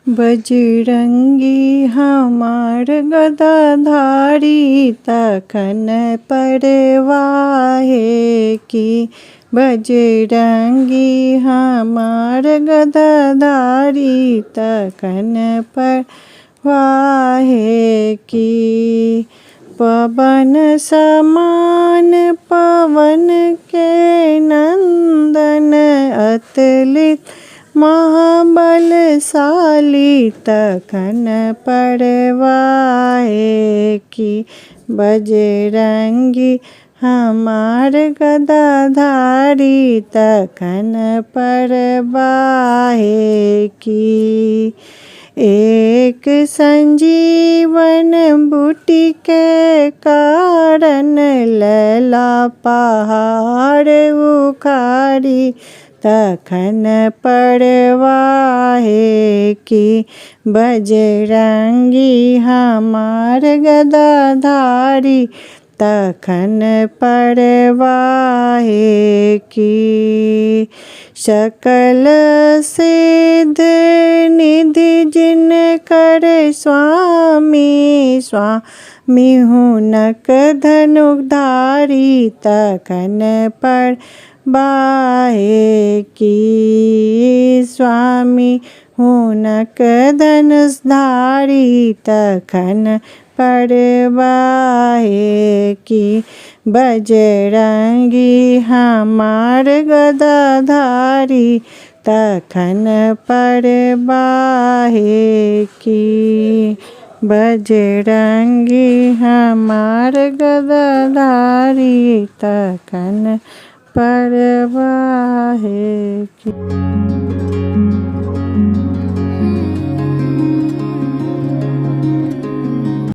बजरंगी हमार गदाधारी तखन परवाहे की। बजरंगी हमार गदाधारी तखन परवाहे की। पवन समान पवन के नंदन अतुलित महाबलशाली तखन परवाहे की। बजरंगी हमार गदाधारी तखन परवाहे की। एक संजीवन बूटी के कारण लैला पहाड़ उखाड़ी तखन परवाहे की। बजरंगी हमार गदाधारी तखन परवाहे की। सकल सिद्ध निधि जिनकर स्वामी स्वामी हुनक धनुधारी तखन परवाहे की। स्वामी हुनक धनुषधारी तखन परवाहे की। बजरंगी हमार गदाधारी तखन परवाहे की। बजरंगी हमार गदाधारी तखन परवाहे की।